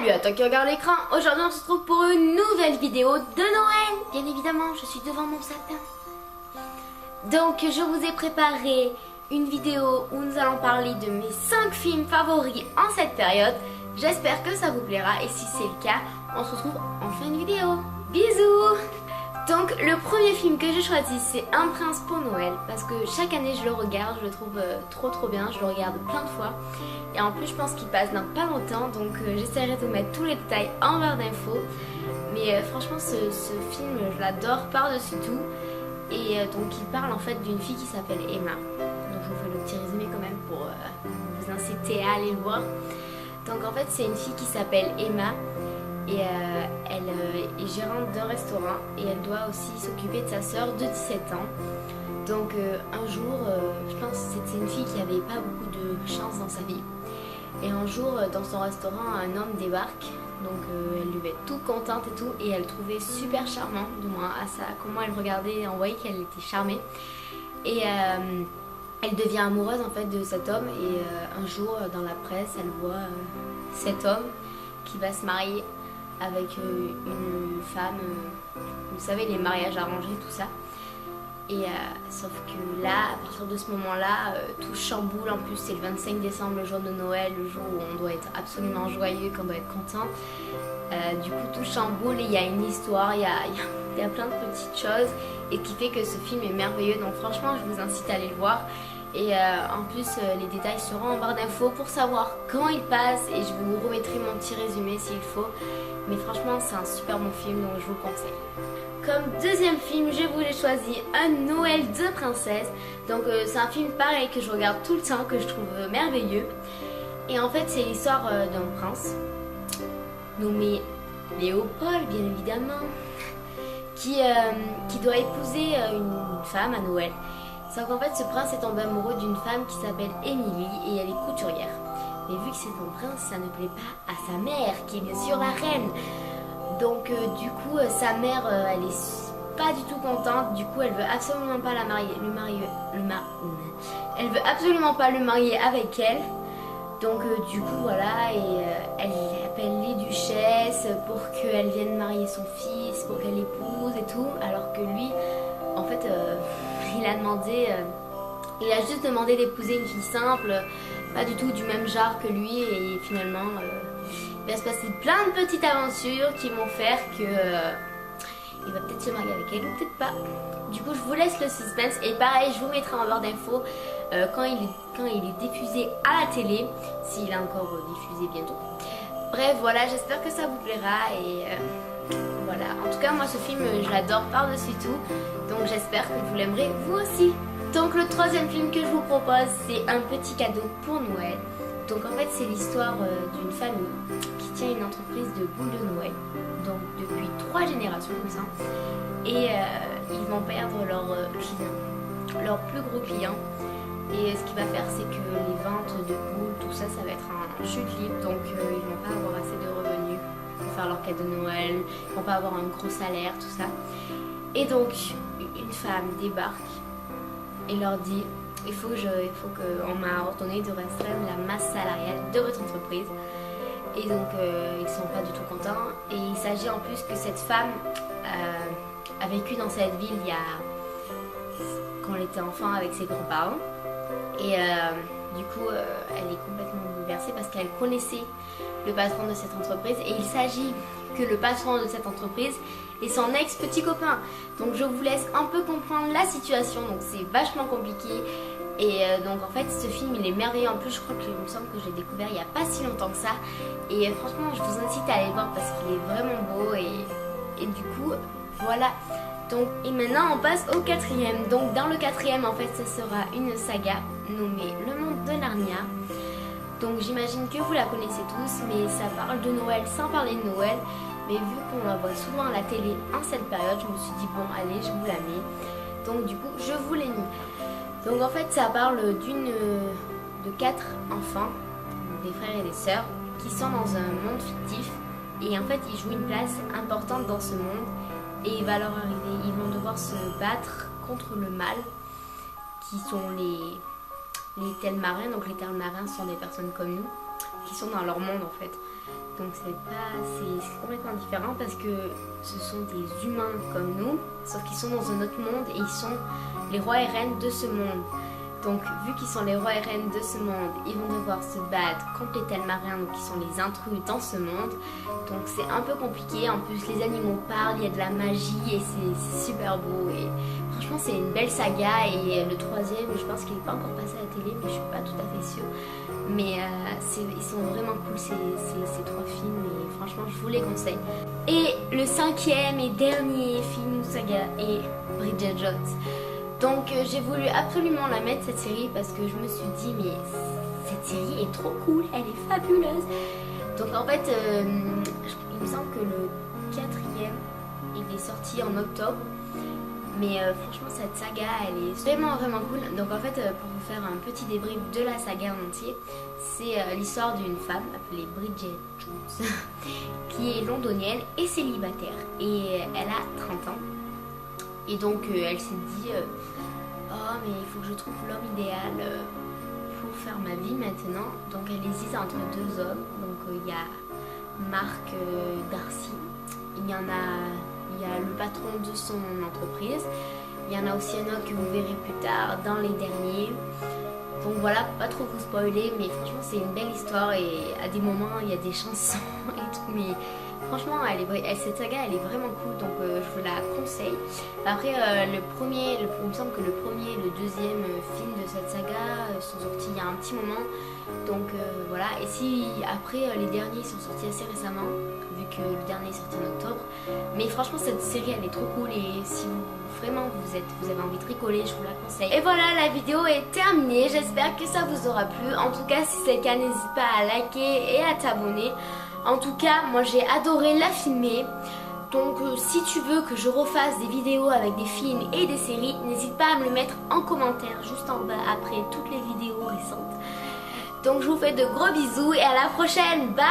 Salut à toi qui regarde l'écran. Aujourd'hui on se retrouve pour une nouvelle vidéo de Noël. Bien évidemment, je suis devant mon sapin. Donc je vous ai préparé une vidéo où nous allons parler de mes 5 films favoris en cette période. J'espère que ça vous plaira et si c'est le cas, on se retrouve en fin de vidéo. Bisous. Donc le premier film que j'ai choisi, c'est Un prince pour Noël, parce que chaque année je le regarde, je le trouve trop bien, je le regarde plein de fois et en plus je pense qu'il passe dans pas longtemps, donc j'essaierai de vous mettre tous les détails en barre d'infos. Mais franchement ce film je l'adore par-dessus tout. Et donc il parle en fait d'une fille qui s'appelle Emma. Donc je vous fais le petit résumé quand même pour vous inciter à aller le voir. Donc en fait c'est une fille qui s'appelle Emma. Et elle est gérante d'un restaurant et elle doit aussi s'occuper de sa sœur de 17 ans. Donc un jour, je pense que c'était une fille qui n'avait pas beaucoup de chance dans sa vie. Et un jour, dans son restaurant, un homme débarque. Donc elle devait être toute contente et tout. Et elle le trouvait super charmant, du moins à ça, comment elle regardait, on voyait qu'elle était charmée. Et elle devient amoureuse en fait de cet homme. Et un jour, dans la presse, elle voit cet homme qui va se marier avec une femme, vous savez, les mariages arrangés, tout ça. Et sauf que là, à partir de ce moment-là, tout chamboule. En plus, c'est le 25 décembre, le jour de Noël, le jour où on doit être absolument joyeux, qu'on doit être content. Du coup, tout chamboule et il y a une histoire, il y a plein de petites choses et qui fait que ce film est merveilleux. Donc franchement, je vous incite à aller le voir. Et en plus, les détails seront en barre d'infos pour savoir quand il passe et je vous remettrai mon petit résumé s'il faut. Mais franchement, c'est un super bon film, donc je vous le conseille. Comme deuxième film, je vous ai choisi Un Noël de princesse. Donc c'est un film pareil que je regarde tout le temps, que je trouve merveilleux. Et en fait, c'est l'histoire d'un prince nommé Léopold, bien évidemment, qui doit épouser une femme à Noël. Sauf qu'en fait, ce prince est tombé amoureux d'une femme qui s'appelle Émilie et elle est couturière. Mais vu que c'est son prince, ça ne plaît pas à sa mère, qui est bien sûr la reine. Donc du coup, sa mère, elle est pas du tout contente. Du coup, elle veut absolument pas elle veut absolument pas le marier avec elle. Donc du coup, voilà, et elle appelle les duchesses pour qu'elle vienne marier son fils, pour qu'elle l'épouse et tout. Alors que lui, en fait, il a juste demandé d'épouser une fille simple, pas du tout du même genre que lui, et finalement il va se passer plein de petites aventures qui vont faire que il va peut-être se marier avec elle ou peut-être pas. Du coup je vous laisse le suspense et pareil je vous mettrai en barre d'infos quand il est diffusé à la télé, s'il est encore diffusé bientôt. Bref voilà, j'espère que ça vous plaira et voilà, en tout cas moi ce film je l'adore par-dessus tout, donc j'espère que vous l'aimerez vous aussi. Donc le troisième film que je vous propose, c'est Un petit cadeau pour Noël. Donc en fait c'est l'histoire d'une famille qui tient une entreprise de boules de Noël, donc depuis 3 générations comme ça. Et ils vont perdre leur client, leur plus gros client. Et ce qu'il va faire c'est que les ventes de boules, tout ça, ça va être en chute libre, donc ils vont pas avoir assez de revenus pour faire leur cadeau de Noël, ils vont pas avoir un gros salaire, tout ça. Et donc une femme débarque et leur dit il faut qu'on m'a ordonné de restreindre la masse salariale de votre entreprise. Et donc ils sont pas du tout contents. Et il s'agit en plus que cette femme a vécu dans cette ville quand elle était enfant avec ses grands-parents. Et du coup elle est complètement bouleversée parce qu'elle connaissait le patron de cette entreprise. Et il s'agit que le patron de cette entreprise est son ex-petit copain. Donc je vous laisse un peu comprendre la situation, donc c'est vachement compliqué. Et donc en fait ce film il est merveilleux. En plus je crois qu'il me semble que je l'ai découvert il n'y a pas si longtemps que ça. Et franchement je vous incite à aller le voir parce qu'il est vraiment beau et du coup voilà. Donc, et maintenant on passe au quatrième. Donc dans le quatrième en fait ce sera une saga nommée Le Monde de Narnia. Donc j'imagine que vous la connaissez tous, mais ça parle de Noël sans parler de Noël. Mais vu qu'on la voit souvent à la télé en cette période, je me suis dit bon allez je vous la mets. Donc du coup je vous l'ai mis. Donc en fait ça parle de 4 enfants, des frères et des sœurs, qui sont dans un monde fictif. Et en fait ils jouent une place importante dans ce monde. Et il va leur arriver, ils vont devoir se battre contre le mal, qui sont les Telmarins. Donc les Telmarins sont des personnes comme nous, qui sont dans leur monde en fait. Donc c'est complètement différent parce que ce sont des humains comme nous, sauf qu'ils sont dans un autre monde et ils sont les rois et reines de ce monde. Donc vu qu'ils sont les rois et reines de ce monde, ils vont devoir se battre contre les Telmariens, donc qui sont les intrus dans ce monde. Donc c'est un peu compliqué, en plus les animaux parlent, il y a de la magie et c'est super beau. Et franchement c'est une belle saga et le troisième, je pense qu'il n'est pas encore passé à la télé, mais je suis pas tout à fait sûre. Mais ils sont vraiment cool ces trois films et franchement je vous les conseille. Et le cinquième et dernier film ou saga est Bridget Jones. Donc j'ai voulu absolument la mettre cette série parce que je me suis dit mais cette série est trop cool, elle est fabuleuse. Donc en fait il me semble que le quatrième il est sorti en octobre. Mais franchement cette saga elle est vraiment cool. Donc en fait pour vous faire un petit débrief de la saga en entier, c'est l'histoire d'une femme appelée Bridget Jones qui est londonienne et célibataire. Et elle a 30 ans. Et donc elle s'est dit oh mais il faut que je trouve l'homme idéal pour faire ma vie maintenant. Donc elle hésite entre deux hommes. Donc il y a Mark Darcy, il y a le patron de son entreprise, il y en a aussi un autre que vous verrez plus tard dans les derniers. Donc voilà, pas trop vous spoiler, mais franchement c'est une belle histoire et à des moments il y a des chansons et tout, mais franchement cette saga elle est vraiment cool, donc je vous la conseille. Après il me semble que le premier et le deuxième film de cette saga sont sortis il y a un petit moment, donc voilà. Et si après les derniers sont sortis assez récemment, vu que le dernier est sorti en octobre, mais franchement cette série elle est trop cool et si vraiment vous avez envie de rigoler, je vous la conseille. Et voilà, la vidéo est terminée, j'espère que ça vous aura plu. En tout cas si c'est le cas, n'hésite pas à liker et à t'abonner. En tout cas moi j'ai adoré la filmer. Donc si tu veux que je refasse des vidéos avec des films et des séries, n'hésite pas à me le mettre en commentaire juste en bas après toutes les vidéos récentes. Donc je vous fais de gros bisous et à la prochaine, bye.